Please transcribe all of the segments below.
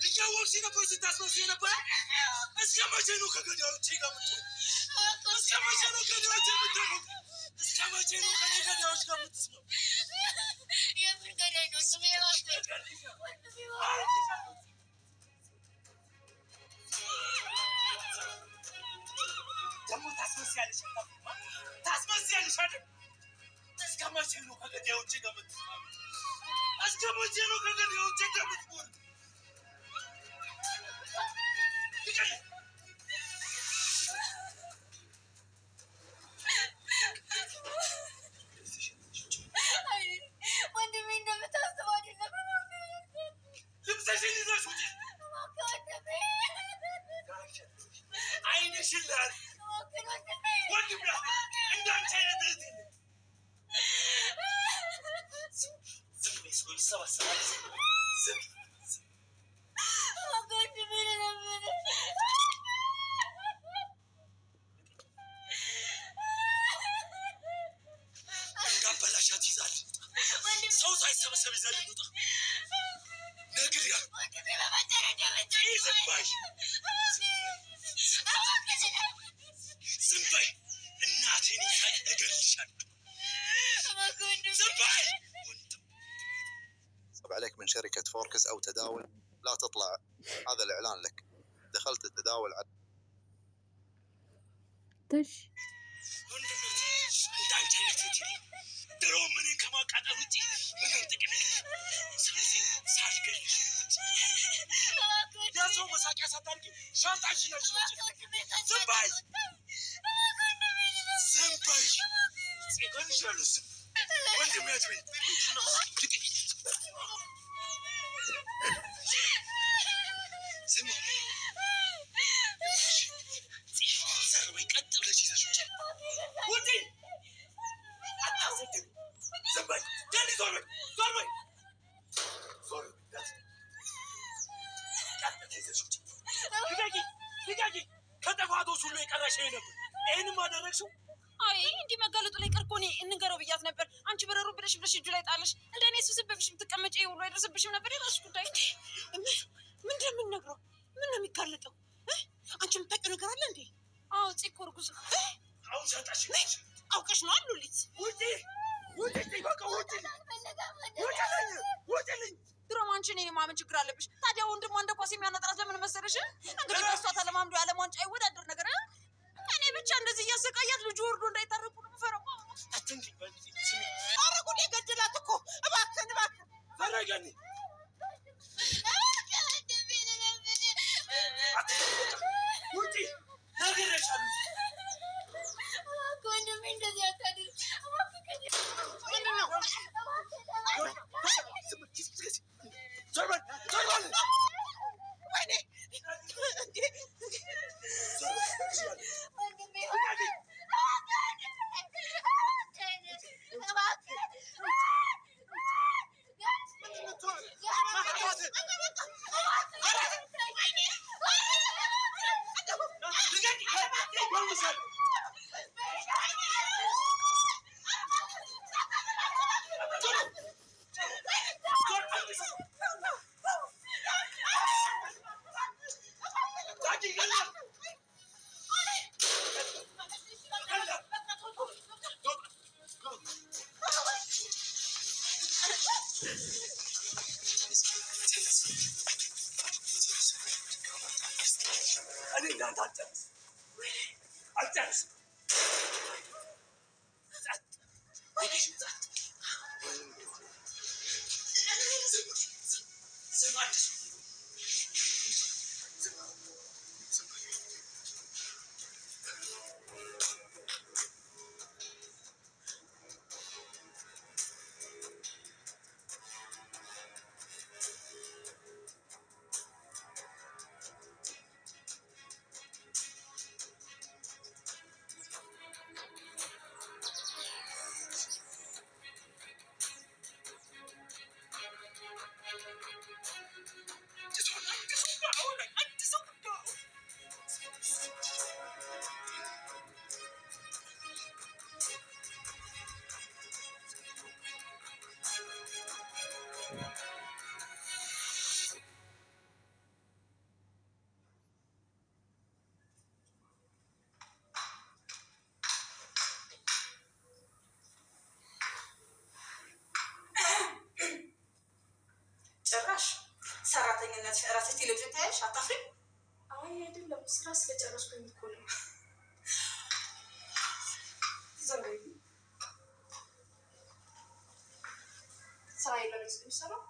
እያወቅሽ ነበር ስታስመስይ ነበር። እስከ መቼ ነው ከገዳዮቼ ጋር የምትሆን? እስከ መቼ ነው ገዳዮች የምትሆን? እስከ መቼ ነው ከኔ ገዳዮች ጋር የምትስማው? የምን ገዳይ ነው? ስሜ ደግሞ ታስመስያለሽ አይደል? እስከ መቼ ነው ከገዳዮቼ ጋር የምትስማው? እስከ መቼ ነው ከገዳዮቼ ጋር የምትሆን? ሰው ሳይሰበሰብ ይዘን እንውጣ። ነግሬሃለሁ። ዝም በይ። እናቴን ይሳይ እገልሻለሁ። زب عليك من شركة فوركس أو تداول لا تطلع. هذا الإعلان لك. دخلت التداول على تش درون منين كما قاعد أوتي من أنتك سلسي سالك يا سو مساك يا ساتاركي شانت عشنا زنباي سيقول جالس وانت ماتوي سمو سروي قد ولا شي زوجي ودي أتعزك زنباي تاني زوربي ልጋጊ ከተፋቶ ሁሉ የቀረሽ ነበር። ይሄንን ማደረግሽው አይ እንዲህ መጋለጡ ላይ ቀርኮ እኔ እንንገረው ብያት ነበር። አንቺ በረሩ ብለሽ እጁ ላይ ጣለሽ። እንደኔ ስብስብሽ ብትቀመጪ ሁሉ አይደርስብሽም ነበር። የራስሽ ጉዳይ። ምን እንደምንነግረው ምን ነው የሚጋለጠው? አንቺ የምታውቂው ነገር አለ እንዴ? አዎ ጽኮ እርጉዝ አሁን ሰጣሽ አውቀሽ ነው አሉሊት ውጪ በቃ ውጪልኝ። ድሮም አንቺ እኔን ማመን ችግር አለብሽ። ታዲያ ወንድሟ እንደ ኳስ የሚያነጥራት ለምን መሰለሽ? እንግዲህ በሷ ተለማምዶ የዓለም ዋንጫ ይወዳደር ነገር እኔ ብቻ እንደዚህ እያሰቃያት ልጁ ወርዶ እንዳይታረቁ ነው የምፈራው። ኧረ ጉዴ ገደላት እኮ። እባክህን ተረጋጊ። ውጪ ነግሬሻለሁ። ወንድሜ እንደዚህ አታድርግ። እኔ እንዳንተ አልጨርስም። ሰራተኝነት ራስሽ ቴሌቪዥን ታያለሽ አታፍሪም? አይ አይደለም ስራ ስለጨረስኩኝ እኮ ነው። ስራ የለም የሚሰራው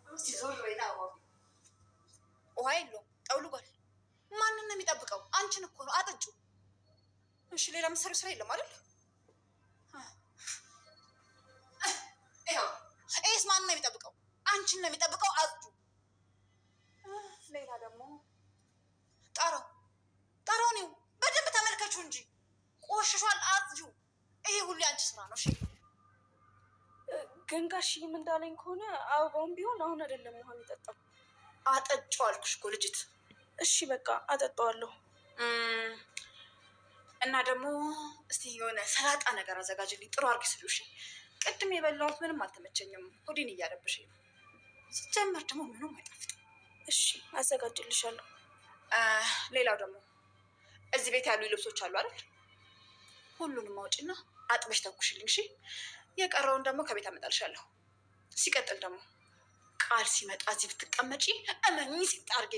እስቲ ዞር በይና ውሃ የለውም ጠውልጓል። ማንን ነው የሚጠብቀው? አንቺን እኮ ነው አጠጩ። እሺ ሌላ የምትሰሪው ስራ የለም አይደል? ይሄስ ማንን ነው የሚጠብቀው? አንቺን ነው የሚጠብቀው። አጽጁ። ሌላ ደግሞ ጠራውን ይኸው በደንብ ተመልከቹ እንጂ ቆሽሿል። አጽጁ። ይሄ ሁሉ የአንቺ ስራ ነው። እሺ ግን ጋሽዬም እንዳለኝ ከሆነ አበባውን ቢሆን አሁን አይደለም ውሃ የሚጠጣው። አጠጪው አልኩሽ እኮ ልጅት። እሺ በቃ አጠጣዋለሁ። እና ደግሞ እስቲ የሆነ ሰላጣ ነገር አዘጋጅልኝ ጥሩ አድርጊ ስሉ። እሺ ቅድም የበላሁት ምንም አልተመቸኝም፣ ሆዴን እያለብሽኝ ነው። ሲጀመር ደግሞ ምንም አይጣፍጥም። እሺ አዘጋጅልሻለሁ። ሌላው ደግሞ እዚህ ቤት ያሉ ልብሶች አሉ አይደል? ሁሉንም አውጪና አጥበሽ ተኩሽልኝ። እሺ የቀረውን ደግሞ ከቤት አመጣልሻለሁ። ሲቀጥል ደግሞ ቃል ሲመጣ እዚህ ብትቀመጪ እመኚ ሲጣ አድርጌ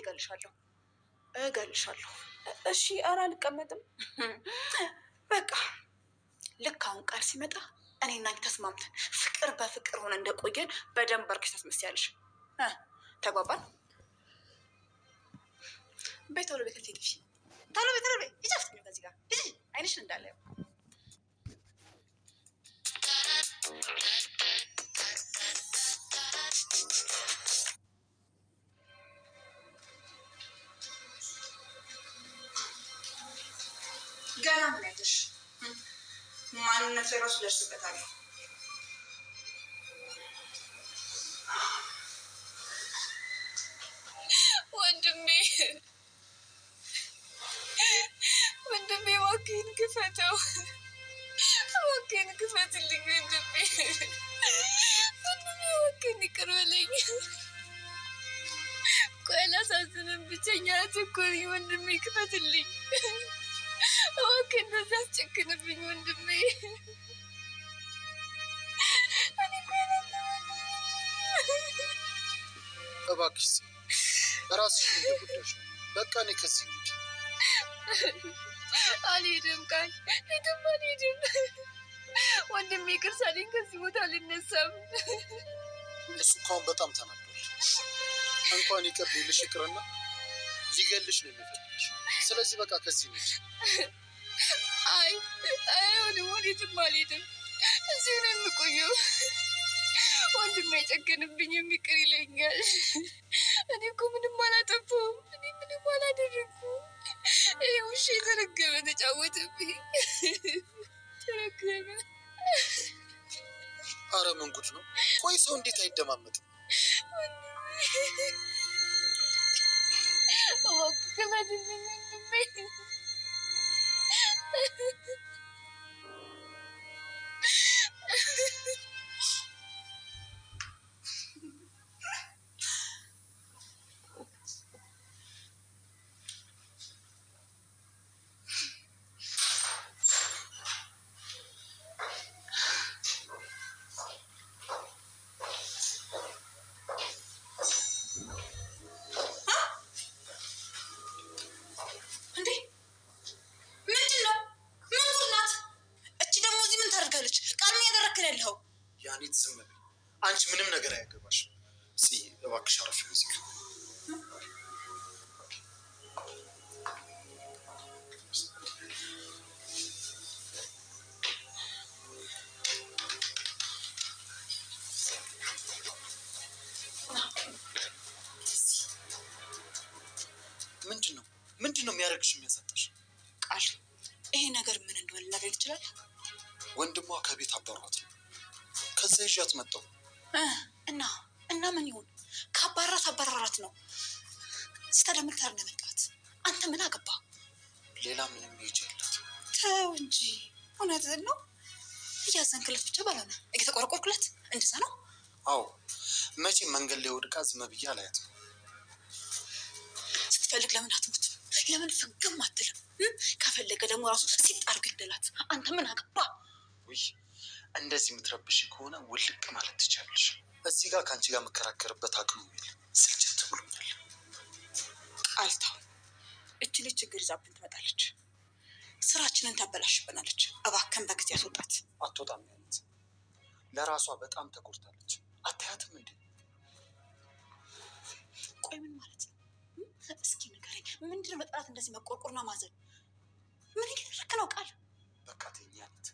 እገልሻለሁ። እሺ ኧረ አልቀመጥም። በቃ ልክ አሁን ቃል ሲመጣ እኔና አንቺ ተስማምተን ፍቅር በፍቅር ሆነ እንደቆየን በደንብ አድርገሽ ታስመስያለሽ። ተግባባን? ቤት ቶሎ ቤት ልትሄጂ ቶሎ ቤት ይጨፍት ከዚህ ጋር ሂጂ። አይንሽን እንዳለ ገና ምን ያለሽ ማንነቱ የራሱ ደርስበታለሁ። ወንድሜ እባክህን ክፈተው፣ እባክህን ክፈትልኝ ወንድሜ እባክህን ይቅር በለኝ። ቆይ አላሳዝንም፣ ብቸኛ እኮ ነኝ ወንድሜ ክፈትልኝ እባክህ፣ እንደዛ አስጨክንብኝ ወንድሜ። እባክሽ ራስሽ እንደጉዳሽ ነው። በቃ እኔ ከዚህ ልጅ አልሄድም፣ ቃል ሄድም አልሄድም ወንድሜ ይቅር ሳለኝ ከዚህ ቦታ አልነሳም። እሱ እንኳን በጣም ተናዷል። እንኳን ይቅር ሊልሽ ይቅርና ሊገልሽ ነው የሚፈልግሽ። ስለዚህ በቃ ከዚህ ልጅ አይሆንም፣ ወዴትም አልሄድም፣ እዚሁ ነው የምቆየው። ወንድሜ አይጨክንብኝም፣ ይቅር ይለኛል። እኔ እኮ ምንም አላጠፋሁም፣ እኔ ምንም አላደረኩም። ይሄ ውሻ የተረገመ ተጫወተብኝ፣ ተረገመ። አረ ምን ጉድ ነው! ቆይ ሰው እንዴት አይደማመጥም? እባክህ ክፈትልኝ ወንድሜ። ያኔት ዝም በይ አንቺ፣ ምንም ነገር አያገባሽ። እባክሽ አረፊ። ሙዚቃ ምንድን ነው የሚያደርግሽ የሚያሳጣሽ? ቃል ይሄ ነገር ምን እንደሆነ ልነግርህ ትችላለህ? ወንድሟ ከቤት አባሯት ነው። ከዛ ይዣት መጣሁ እና ምን ይሁን? ከአባራት ነው። ስታደምልታር ነው የመጣት። አንተ ምን አገባ? ሌላ ምንም ይጅ የላት። ተው እንጂ እውነትህን ነው። እያዘንክለት ብቻ ባልሆነ እየተቆረቆርክለት እንደዛ ነው። አዎ መቼ መንገድ ላይ ወድቃ ዝም ብዬ አላያትም። ስትፈልግ ለምን አትሞት? ለምን ፍግም አትልም? ከፈለገ ደግሞ ራሱ ሲጣርግ ይደላት። አንተ ምን አገባ? ውይ እንደዚህ የምትረብሽ ከሆነ ውልቅ ማለት ትችላለሽ። እዚህ ጋር ከአንቺ ጋር የምከራከርበት አቅሙ የለም። ስልችት ብሎ ችግር ይዛብን ትመጣለች። ስራችንን ታበላሽብናለች። እባክህን በጊዜ አስወጣት። አትወጣም ያለት ለራሷ በጣም ተጎድታለች። አታያትም እንዴ? ቆይ ምን ማለት ነው? እስኪ ንገረኝ። ምንድን መጥራት እንደዚህ መቆርቆርና ማዘን? ምን እየተደረክ ነው? ቃል በቃ ተኝ ያለት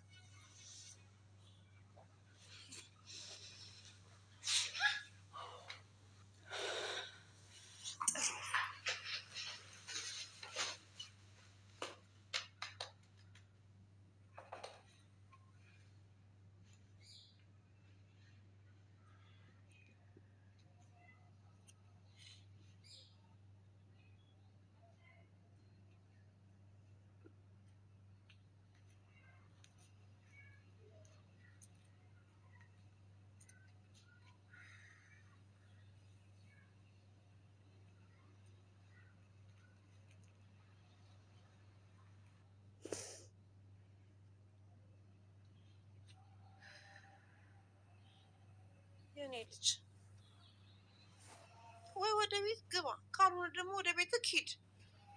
የኔ ልጅ ወይ ወደ ቤት ግባ፣ ካልሆነ ደግሞ ወደ ቤት ሂድ።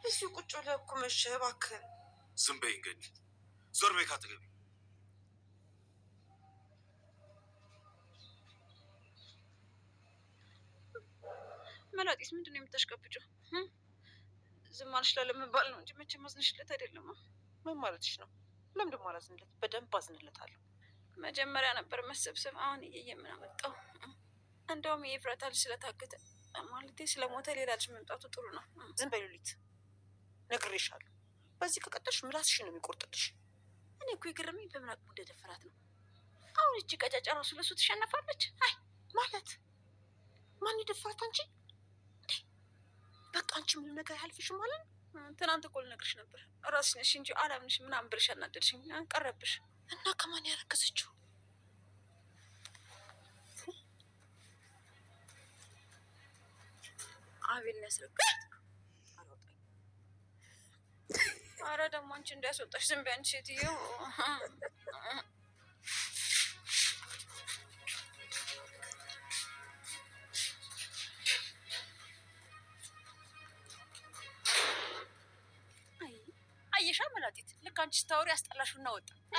እዚሁ ቁጭ ብለህ እኮ መሸህ። እባክህ ዝም በይ እንግዲህ፣ ዞር በይ ካጠገቤ። መላጢስ ምንድን ነው የምታሽቀብጪው? ዝም አልሽ ላለመባል ነው እንጂ መቼም አዝነሽለት አይደለም። ምን ማለትሽ ነው? ለምንድን ማላዝንለት? በደንብ አዝንለታለሁ። መጀመሪያ ነበር መሰብሰብ፣ አሁን እየየ ምን አመጣው? እንደውም የኤፍራታ ልጅ ስለታገተ ማለቴ ስለሞተ ሌላ ልጅ መምጣቱ ጥሩ ነው። ዝም በይ ሉሊት፣ ነግሬሻለሁ። በዚህ ከቀጠልሽ ምላስሽን ነው የሚቆርጥልሽ። እኔ እኮ የገረመኝ በምን አቅሙ እንደደፈራት ነው። አሁን እጅ ቀጫጫ ራሱ ለሱ ትሸነፋለች። አይ ማለት ማን የደፈራት? አንቺ በቃ አንቺ ምንም ነገር አያልፍሽም ማለት ነው። ትናንት እኮ ልነግርሽ ነበር፣ እራስሽ ነሽ እንጂ አላምንሽ ምናምን ብለሽ አናደድሽኝ። ቀረብሽ እና ከማን ያረከሰችው? አቤል ነው ያስረግጥ። አረ ደግሞ አንቺ እንዳያስወጣሽ ዝም በይ አንቺ ሴትዮ። አየሻ መላጢት፣ ልክ አንቺ ስታወሪ አስጠላሽው እና ወጣ። እና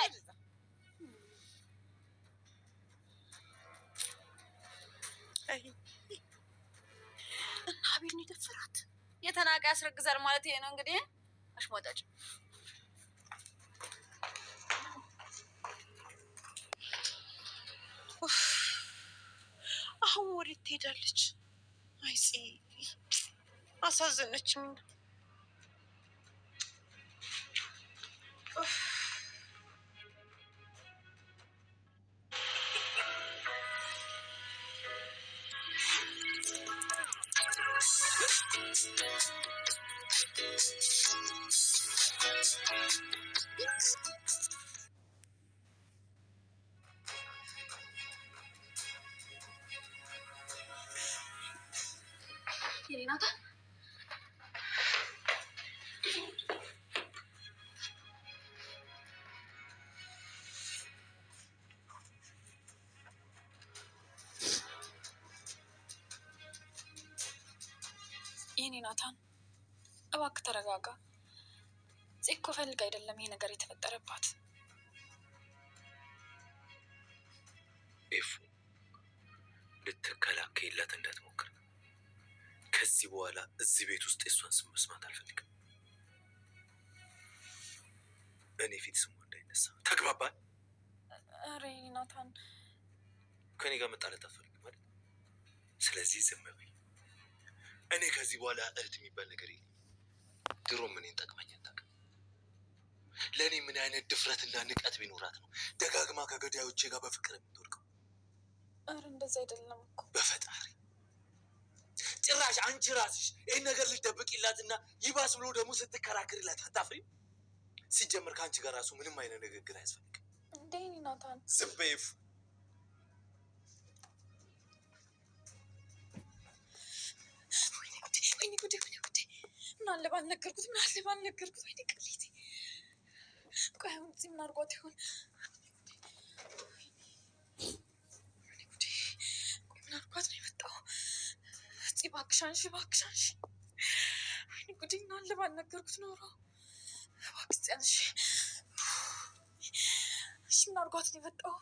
አቤል ነው የደፈራት። የተናቀ ያስረግዛል ማለት ይሄ ነው እንግዲህ። አሽሟጣጭ አሁን ወዴት ትሄዳለች? አይ አሳዘነችኝ። የኔ ናታን የኔ ናታን እባክህ ተረጋጋ። ጽ እኮ ፈልግ አይደለም ይሄ ነገር የተፈጠረባት። ኤፉ ልትከላከይላት እንዳትሞክር። ከዚህ በኋላ እዚህ ቤት ውስጥ የሷን ስም መስማት አልፈልግም። እኔ ፊት ስሙ እንዳይነሳ። ተግባባል? ኧረ የኔ ናታን ከኔ ጋር መጣላት አትፈልግም ማለት። ስለዚህ ዝም በይ። እኔ ከዚህ በኋላ እህት የሚባል ነገር የለም። ድሮም እኔን ጠቅመኝ አታውቅም። ለእኔ ምን አይነት ድፍረትና ንቀት ቢኖራት ነው ደጋግማ ከገዳዮቼ ጋር በፍቅር የምትወድቀው? ኧረ እንደዛ አይደለም እኮ በፈጣሪ ጭራሽ አንቺ ራስሽ ይህን ነገር ልትደብቂላትና ይባስ ብሎ ደግሞ ስትከራከሪላት አታፍሪም? ሲጀምር ከአንቺ ጋር ራሱ ምንም አይነት ንግግር አያስፈልግም። እንዴ ናታን ዝም በይ ኤፉ። ወይኔ ጉዴ ወይኔ ጉዴ! ምን አለ ባልነገርኩት፣ ምን አለ ባልነገርኩት። ወይኔ ቅሌቴ! ቆይ አሁን እዚህ ምን አድርጓት ይሆን? ወይኔ ጉዴ! ቆይ ምን አድርጓት ነው የመጣው? እባክሽ አንሺ፣ እባክሽ አንሺ። ወይኔ ጉዴና አለ ባልነገርኩት ኖሮ እባክህ ጽያንሽ። እሺ ምን አድርጓት ነው የመጣው?